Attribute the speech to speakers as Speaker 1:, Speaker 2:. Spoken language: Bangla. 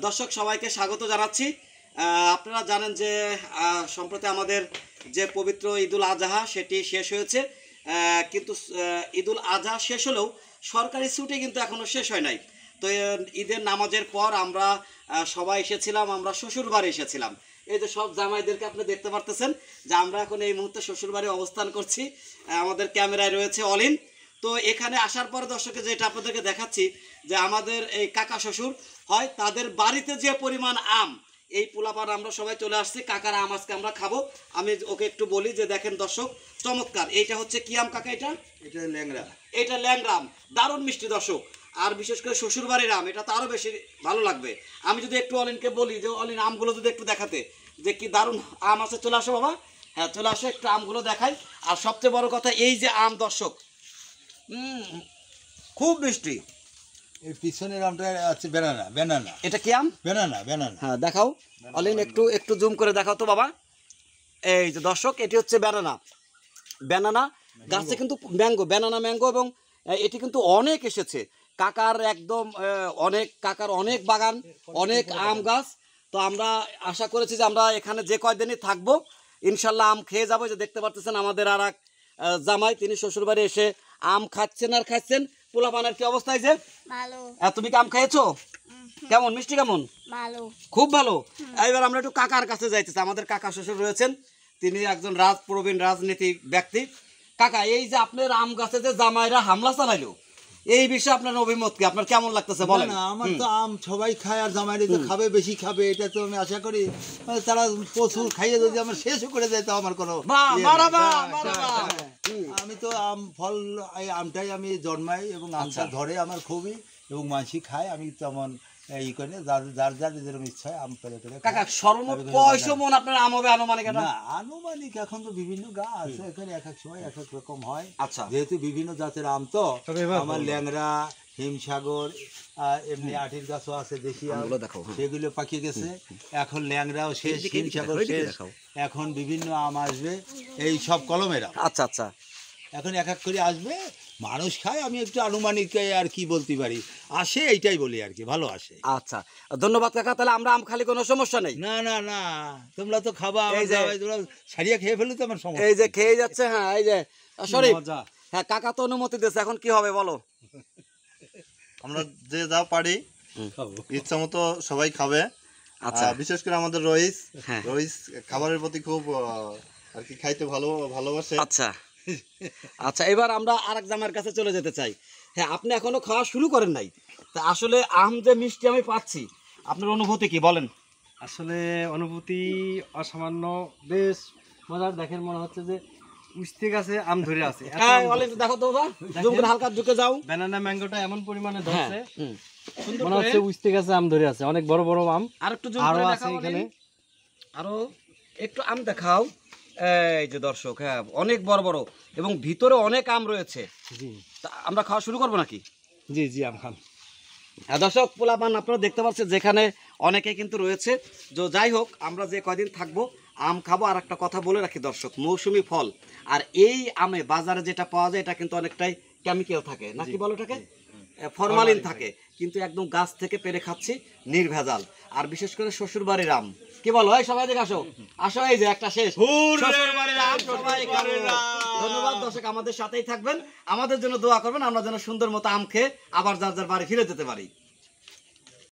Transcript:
Speaker 1: দর্শক সবাইকে স্বাগত জানাচ্ছি। আপনারা জানেন যে সম্প্রতি আমাদের যে পবিত্র ঈদুল আজহা সেটি শেষ হয়েছে, কিন্তু ঈদুল আজহা শেষ হলেও সরকারি ছুটি কিন্তু এখনও শেষ হয় নাই। তো ঈদের নামাজের পর আমরা সবাই এসেছিলাম, আমরা শ্বশুরবাড়ি এসেছিলাম। এই যে সব জামাইদেরকে আপনি দেখতে পারতেছেন যে আমরা এখন এই মুহূর্তে শ্বশুরবাড়ি অবস্থান করছি। আমাদের ক্যামেরায় রয়েছে অলিন। তো এখানে আসার পর দর্শকে যেটা আপনাদেরকে দেখাচ্ছি যে আমাদের এই কাকা শ্বশুর হয় তাদের বাড়িতে যে পরিমাণ আম, এই পোলাপান আমরা সবাই চলে আসছি। কাকার আম আজকে আমরা খাবো। আমি ওকে একটু বলি যে দেখেন দর্শক, চমৎকার। এইটা হচ্ছে কি আম কাকা? এটা ল্যাংড়া। এটা ল্যাংড়া আম, দারুণ মিষ্টি দর্শক। আর বিশেষ করে শ্বশুর বাড়ির আম, এটা তো আরও বেশি ভালো লাগবে। আমি যদি একটু অলিনকে বলি যে অলিন আমগুলো যদি একটু দেখাতে, যে কি দারুণ আম আছে। চলে আসো বাবা, হ্যাঁ চলে আসো, একটু আমগুলো দেখাই। আর সবচেয়ে বড় কথা এই যে আম দর্শক, খুব মিষ্টি।
Speaker 2: এই পিছনের আমটা আছে ব্যানানা। ব্যানানা
Speaker 1: এটা কি আম?
Speaker 2: ব্যানানা। ব্যানানা,
Speaker 1: হ্যাঁ দেখাও অলিন, একটু জুম করে দেখাও তো বাবা। এই যে দর্শক, এটি হচ্ছে ব্যানানা। ব্যানানা গাছে কিন্তু ম্যাঙ্গো, ব্যানানা ম্যাঙ্গো, এবং এটি কিন্তু অনেক এসেছে। কাকার একদম কাকার অনেক বাগান, অনেক আম গাছ। তো আমরা আশা করেছি যে আমরা এখানে যে কয়দিনই থাকবো ইনশাল্লাহ আম খেয়ে যাবো। যে দেখতে পাচ্ছেন আমাদের আর এক জামাই, তিনি শ্বশুরবাড়ি এসে আম খাচ্ছেন আর খাচ্ছেন। পোলাপানের কি অবস্থা? যে
Speaker 3: ভালো।
Speaker 1: তুমি কি আম খেয়েছো? কেমন মিষ্টি? কেমন?
Speaker 3: ভালো,
Speaker 1: খুব ভালো। এবার আমরা একটু কাকার কাছে যাইতেছি। আমাদের কাকা শ্বশুর রয়েছেন, তিনি একজন প্রবীণ রাজনীতিক ব্যক্তি। কাকা, এই যে আপনার আম গাছে যে জামাইরা হামলা চালাইলো, এই বিষয়ে আপনার অভিমত কি? আপনার কেমন লাগতেছে বলেন?
Speaker 2: না আমার তো আম সবাই খায়, আর জামাইরে তো খাবে, বেশি খাবে, এটা তো আমি আশা করি। তারা প্রচুর খাইয়ে যদি আমার শেষও করে দেয় তো আমার কোনো আমি তো আম ফল, এই আমটাই আমি জন্মাই এবং আমটা ধরে আমার খুবই, এবং মানসি খায়। আমি তেমন ই করি না, যার যার যেরকম ইচ্ছা হয় আম পেরে পেরে।
Speaker 1: কাকা সর্বমোট কয়শো মন আপনার আম হবে আনুমানিক?
Speaker 2: না আনুমানিক এখন তো বিভিন্ন গাছ, এখানে এক এক সময় এক এক রকম হয়।
Speaker 1: আচ্ছা,
Speaker 2: যেহেতু বিভিন্ন জাতের আম তো আমার ল্যাংড়া, হিমসাগর, এমনি আটির গাছও আছে দেশি আম, সেগুলো পাকিয়ে গেছে। এখন ল্যাংড়াও শেষ, হিমসাগর শেষ, এখন বিভিন্ন আম আসবে, এই সব কলমের আম।
Speaker 1: আচ্ছা আচ্ছা,
Speaker 2: এখন এক এক করে আসবে, মানুষ খায়। আমি একটু আনুমানিক আর কি বলতে পারি, আসে এইটাই বলি আর কি, ভালো আসে।
Speaker 1: আচ্ছা ধন্যবাদ কাকা। তাহলে আমরা আম খালি কোনো সমস্যা নেই?
Speaker 2: না না না, তোমরা তো খাবা, তোমরা সারিয়া খেয়ে ফেলে তো আমার সমস্যা।
Speaker 1: এই যে খেয়ে যাচ্ছে, হ্যাঁ এই যে শরীফ, হ্যাঁ কাকা তো অনুমতি দিয়েছে, এখন কি হবে বলো?
Speaker 4: আমরা যে যা পারি ইচ্ছা মতো সবাই খাবে। আচ্ছা, বিশেষ করে আমাদের রইস খাবারের প্রতি খুব আর কি খাইতে ভালোবাসে।
Speaker 1: আচ্ছা আচ্ছা, এবার আমরা আরেক জামাইয়ের কাছে চলে যেতে চাই। হ্যাঁ, আপনি এখনো খাওয়া শুরু করেন নাই, তা আসলে আম যে মিষ্টি আমি পাচ্ছি, আপনার অনুভূতি কি বলেন?
Speaker 5: আসলে অনুভূতি অসামান্য, বেশ মজার। দেখেন মনে হচ্ছে যে উস্তে গাছে আম ধরে আছে।
Speaker 1: দেখো তো বাবা, হালকা ঝুঁকে যাও।
Speaker 5: ব্যানানা ম্যাঙ্গোটা এমন পরিমাণে ধরছে, মনে হচ্ছে উস্তে গাছে আম ধরে আছে। অনেক বড় বড় আম
Speaker 1: আর একটু
Speaker 5: আরো আছে এখানে,
Speaker 1: আরো একটু আম দেখাও। এই যে দর্শক, হ্যাঁ অনেক বড় বড়, এবং ভিতরে অনেক আম রয়েছে।
Speaker 5: জি,
Speaker 1: আমরা খাওয়া শুরু করবো নাকি?
Speaker 5: জি জি, আম খান।
Speaker 1: দর্শক পোলাপান আপনারা দেখতে পাচ্ছেন যেখানে অনেকে কিন্তু রয়েছে। তো যাই হোক, আমরা যে কয়দিন থাকবো আম খাবো। আর একটা কথা বলে রাখি দর্শক, মৌসুমি ফল, আর এই আমে বাজারে যেটা পাওয়া যায় এটা কিন্তু অনেকটাই কেমিক্যাল থাকে, নাকি বলো এটাকে, ফরমালিন থাকে, কিন্তু একদম গাছ থেকে পেরে খাচ্ছি নির্ভেজাল। আর বিশেষ করে শ্বশুর বাড়ির আম, কি বলো? এই সবাই দেখে আসো আসো, এই যে একটা শেষ। ধন্যবাদ দর্শক, আমাদের সাথেই থাকবেন, আমাদের জন্য দোয়া করবেন, আমরা যেন সুন্দর মতো আম খেয়ে আবার যার যার বাড়ি ফিরে যেতে পারি।